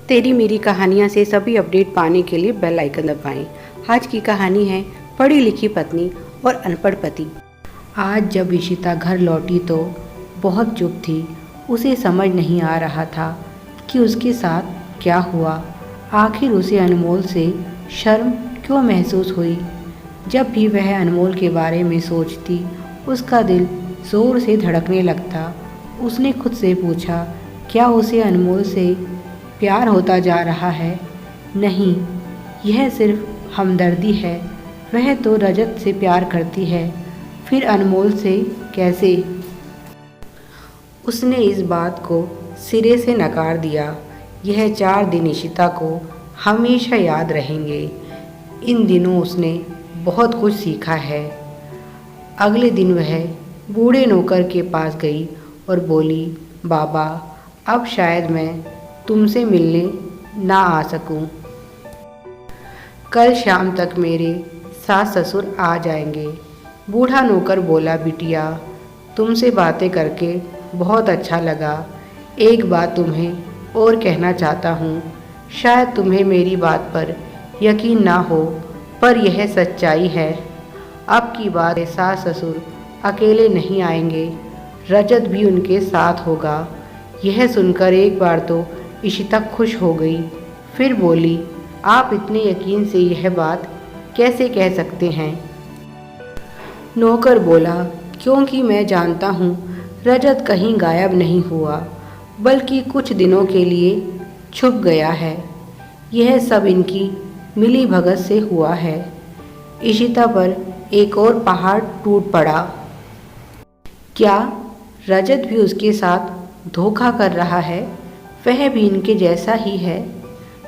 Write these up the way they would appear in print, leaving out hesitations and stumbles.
तेरी मेरी कहानियाँ से सभी अपडेट पाने के लिए बेल आइकन दबाएं। आज की कहानी है पढ़ी लिखी पत्नी और अनपढ़ पति। आज जब इशिता घर लौटी तो बहुत चुप थी। उसे समझ नहीं आ रहा था कि उसके साथ क्या हुआ। आखिर उसे अनमोल से शर्म क्यों महसूस हुई। जब भी वह अनमोल के बारे में सोचती उसका दिल ज़ोर से धड़कने लगता। उसने खुद से पूछा, क्या उसे अनमोल से प्यार होता जा रहा है? नहीं, यह सिर्फ हमदर्दी है। वह तो रजत से प्यार करती है, फिर अनमोल से कैसे? उसने इस बात को सिरे से नकार दिया। यह 4 दिन इशिता को हमेशा याद रहेंगे। इन दिनों उसने बहुत कुछ सीखा है। अगले दिन वह बूढ़े नौकर के पास गई और बोली, बाबा, अब शायद मैं तुमसे मिलने ना आ सकूं। कल शाम तक मेरे सास ससुर आ जाएंगे। बूढ़ा नौकर बोला, बिटिया, तुमसे बातें करके बहुत अच्छा लगा। एक बात तुम्हें और कहना चाहता हूँ। शायद तुम्हें मेरी बात पर यकीन ना हो, पर यह सच्चाई है। अब की बात सास ससुर अकेले नहीं आएंगे, रजत भी उनके साथ होगा। यह सुनकर एक बार तो इशिता खुश हो गई, फिर बोली, आप इतने यकीन से यह बात कैसे कह सकते हैं? नौकर बोला, क्योंकि मैं जानता हूँ रजत कहीं गायब नहीं हुआ, बल्कि कुछ दिनों के लिए छुप गया है। यह सब इनकी मिली भगत से हुआ है। इशिता पर एक और पहाड़ टूट पड़ा। क्या रजत भी उसके साथ धोखा कर रहा है? वह भी इनके जैसा ही है।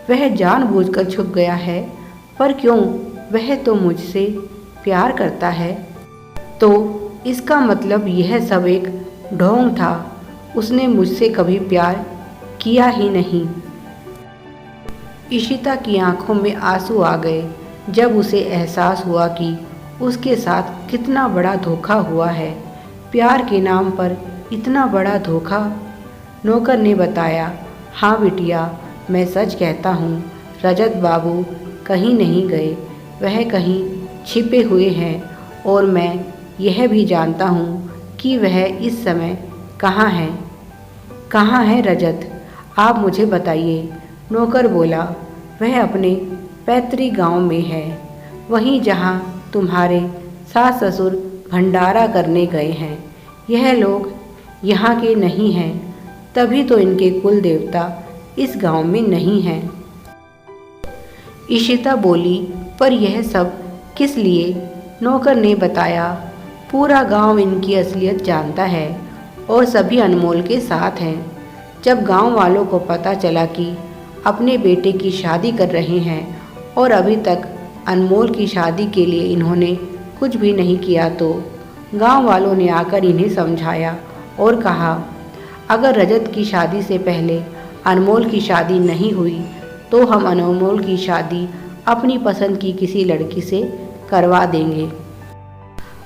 वह जानबूझकर छुप गया है, पर क्यों? वह तो मुझसे प्यार करता है। तो इसका मतलब यह सब एक ढोंग था। उसने मुझसे कभी प्यार किया ही नहीं। इशिता की आंखों में आंसू आ गए जब उसे एहसास हुआ कि उसके साथ कितना बड़ा धोखा हुआ है। प्यार के नाम पर इतना बड़ा धोखा। नौकर ने बताया, हाँ बिटिया, मैं सच कहता हूँ, रजत बाबू कहीं नहीं गए। वह कहीं छिपे हुए हैं और मैं यह भी जानता हूँ कि वह इस समय कहाँ है। कहाँ है रजत? आप मुझे बताइए। नौकर बोला, वह अपने पैतृक गांव में है, वहीं जहाँ तुम्हारे सास ससुर भंडारा करने गए हैं। यह लोग यहाँ के नहीं हैं, तभी तो इनके कुल देवता इस गांव में नहीं हैं। इशिता बोली, पर यह सब किस लिए? नौकर ने बताया, पूरा गांव इनकी असलियत जानता है और सभी अनमोल के साथ हैं। जब गांव वालों को पता चला कि अपने बेटे की शादी कर रहे हैं और अभी तक अनमोल की शादी के लिए इन्होंने कुछ भी नहीं किया, तो गांव वालों ने आकर इन्हें समझाया और कहा, अगर रजत की शादी से पहले अनमोल की शादी नहीं हुई तो हम अनमोल की शादी अपनी पसंद की किसी लड़की से करवा देंगे।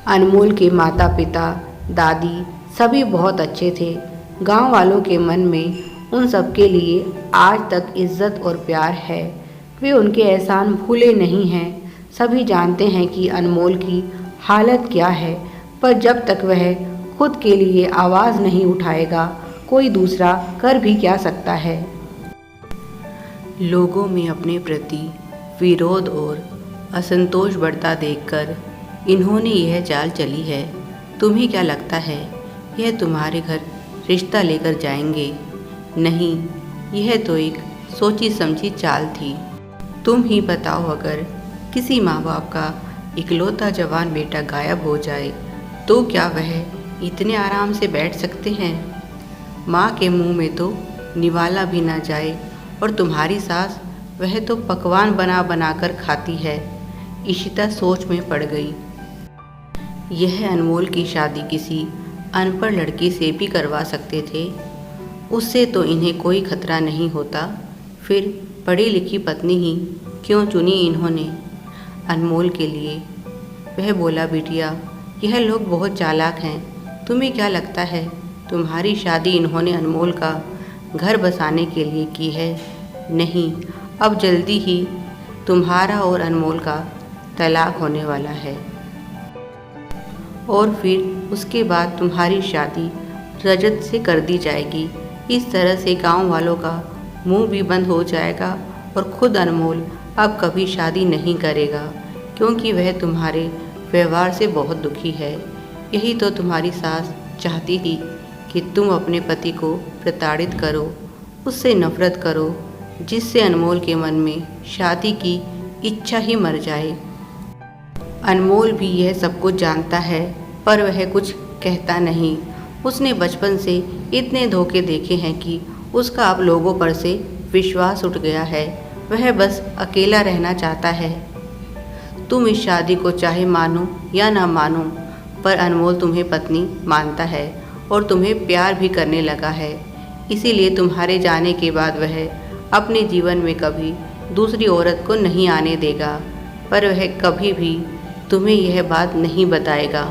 अनमोल के माता पिता, दादी सभी बहुत अच्छे थे। गांव वालों के मन में उन सबके लिए आज तक इज्जत और प्यार है। वे उनके एहसान भूले नहीं हैं। सभी जानते हैं कि अनमोल की हालत क्या है, पर जब तक वह खुद के लिए आवाज़ नहीं उठाएगा, कोई दूसरा कर भी क्या सकता है। लोगों में अपने प्रति विरोध और असंतोष बढ़ता देखकर इन्होंने यह चाल चली है। तुम्हें क्या लगता है यह तुम्हारे घर रिश्ता लेकर जाएंगे? नहीं, यह तो एक सोची समझी चाल थी। तुम ही बताओ, अगर किसी माँ बाप का इकलौता जवान बेटा गायब हो जाए तो क्या वह इतने आराम से बैठ सकते हैं? माँ के मुंह में तो निवाला भी ना जाए और तुम्हारी सास, वह तो पकवान बना बना कर खाती है। इशिता सोच में पड़ गई। यह अनमोल की शादी किसी अनपढ़ लड़की से भी करवा सकते थे, उससे तो इन्हें कोई खतरा नहीं होता। फिर पढ़ी लिखी पत्नी ही क्यों चुनी इन्होंने अनमोल के लिए? वह बोला, बिटिया, यह लोग बहुत चालाक हैं। तुम्हें क्या लगता है तुम्हारी शादी इन्होंने अनमोल का घर बसाने के लिए की है? नहीं, अब जल्दी ही तुम्हारा और अनमोल का तलाक होने वाला है और फिर उसके बाद तुम्हारी शादी रजत से कर दी जाएगी। इस तरह से गांव वालों का मुंह भी बंद हो जाएगा और खुद अनमोल अब कभी शादी नहीं करेगा, क्योंकि वह तुम्हारे व्यवहार से बहुत दुखी है। यही तो तुम्हारी सास चाहती थी कि तुम अपने पति को प्रताड़ित करो, उससे नफरत करो, जिससे अनमोल के मन में शादी की इच्छा ही मर जाए। अनमोल भी यह सब कुछ जानता है, पर वह कुछ कहता नहीं। उसने बचपन से इतने धोखे देखे हैं कि उसका अब लोगों पर से विश्वास उठ गया है। वह बस अकेला रहना चाहता है। तुम इस शादी को चाहे मानो या ना मानो, पर अनमोल तुम्हें पत्नी मानता है और तुम्हें प्यार भी करने लगा है। इसीलिए तुम्हारे जाने के बाद वह अपने जीवन में कभी दूसरी औरत को नहीं आने देगा, पर वह कभी भी तुम्हें यह बात नहीं बताएगा,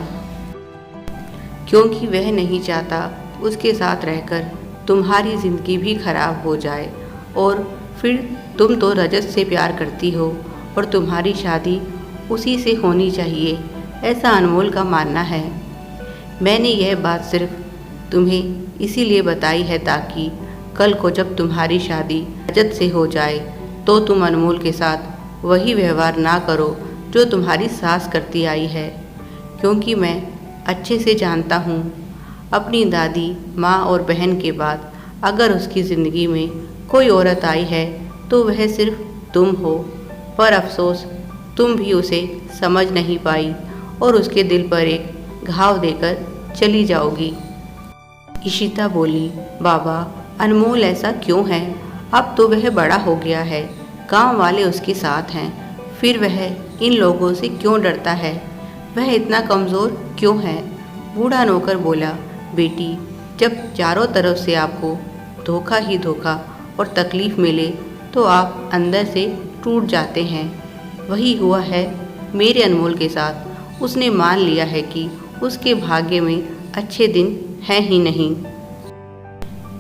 क्योंकि वह नहीं चाहता उसके साथ रहकर तुम्हारी ज़िंदगी भी खराब हो जाए। और फिर तुम तो रजत से प्यार करती हो और तुम्हारी शादी उसी से होनी चाहिए, ऐसा अनमोल का मानना है। मैंने यह बात सिर्फ तुम्हें इसीलिए बताई है ताकि कल को जब तुम्हारी शादी रजत से हो जाए तो तुम अनमोल के साथ वही व्यवहार ना करो जो तुम्हारी सास करती आई है, क्योंकि मैं अच्छे से जानता हूँ अपनी दादी, माँ और बहन के बाद अगर उसकी ज़िंदगी में कोई औरत आई है तो वह सिर्फ तुम हो। पर अफसोस तुम भी उसे समझ नहीं पाई और उसके दिल पर एक घाव देकर चली जाओगी। इशिता बोली, बाबा, अनमोल ऐसा क्यों है? अब तो वह बड़ा हो गया है, गांव वाले उसके साथ हैं, फिर वह इन लोगों से क्यों डरता है? वह इतना कमज़ोर क्यों है? बूढ़ा नौकर बोला, बेटी, जब चारों तरफ से आपको धोखा ही धोखा और तकलीफ़ मिले तो आप अंदर से टूट जाते हैं। वही हुआ है मेरे अनमोल के साथ। उसने मान लिया है कि उसके भाग्य में अच्छे दिन हैं ही नहीं।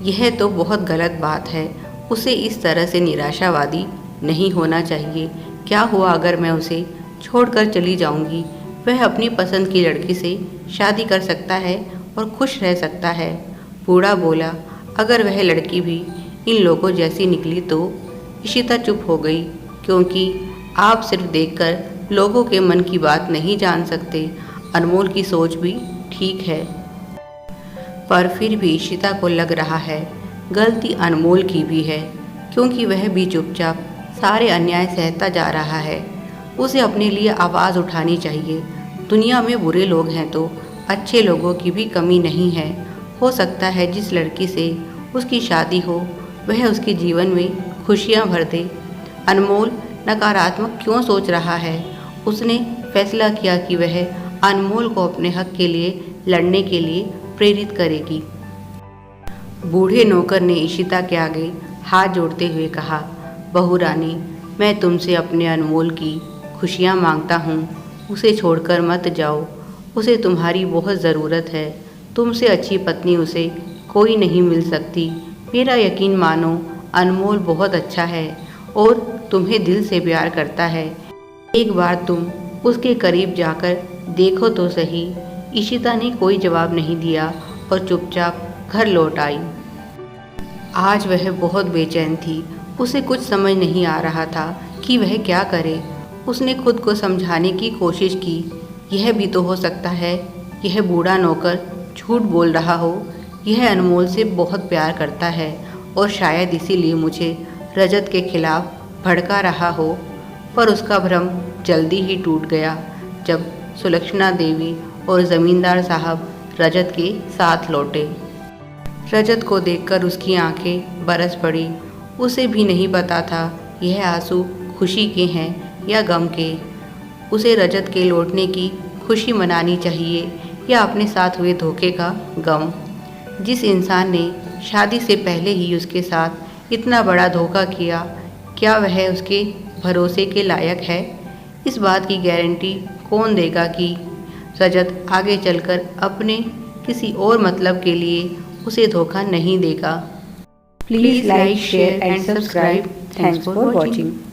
यह तो बहुत गलत बात है। उसे इस तरह से निराशावादी नहीं होना चाहिए। क्या हुआ अगर मैं उसे छोड़कर चली जाऊंगी? वह अपनी पसंद की लड़की से शादी कर सकता है और खुश रह सकता है। बूढ़ा बोला, अगर वह लड़की भी इन लोगों जैसी निकली तो? इशिता चुप हो गई, क्योंकि आप सिर्फ देखकर लोगों के मन की बात नहीं जान सकते। अनमोल की सोच भी ठीक है, पर फिर भी इशिता को लग रहा है गलती अनमोल की भी है, क्योंकि वह भी चुपचाप सारे अन्याय सहता जा रहा है। उसे अपने लिए आवाज़ उठानी चाहिए। दुनिया में बुरे लोग हैं तो अच्छे लोगों की भी कमी नहीं है। हो सकता है जिस लड़की से उसकी शादी हो वह उसके जीवन में खुशियां भर दे। अनमोल नकारात्मक क्यों सोच रहा है? उसने फैसला किया कि वह अनमोल को अपने हक के लिए लड़ने के लिए प्रेरित करेगी। बूढ़े नौकर ने इशिता के आगे हाथ जोड़ते हुए कहा, बहू रानी, मैं तुमसे अपने अनमोल की खुशियाँ मांगता हूँ। उसे छोड़कर मत जाओ। उसे तुम्हारी बहुत ज़रूरत है। तुमसे अच्छी पत्नी उसे कोई नहीं मिल सकती। मेरा यकीन मानो, अनमोल बहुत अच्छा है और तुम्हें दिल से प्यार करता है। एक बार तुम उसके करीब जाकर देखो तो सही। इशिता ने कोई जवाब नहीं दिया और चुपचाप घर लौट आई। आज वह बहुत बेचैन थी। उसे कुछ समझ नहीं आ रहा था कि वह क्या करे। उसने खुद को समझाने की कोशिश की। यह भी तो हो सकता है यह बूढ़ा नौकर झूठ बोल रहा हो। यह अनमोल से बहुत प्यार करता है और शायद इसीलिए मुझे रजत के खिलाफ भड़का रहा हो। पर उसका भ्रम जल्दी ही टूट गया जब सुलक्षणा देवी और ज़मींदार साहब रजत के साथ लौटे। रजत को देखकर उसकी आंखें बरस पड़ी। उसे भी नहीं पता था यह आंसू खुशी के हैं या गम के। उसे रजत के लौटने की खुशी मनानी चाहिए या अपने साथ हुए धोखे का गम। जिस इंसान ने शादी से पहले ही उसके साथ इतना बड़ा धोखा किया, क्या वह उसके भरोसे के लायक है? इस बात की गारंटी कौन देगा कि रजत आगे चलकर अपने किसी और मतलब के लिए उसे धोखा नहीं देगा। Please like, share and subscribe Thanks for watching.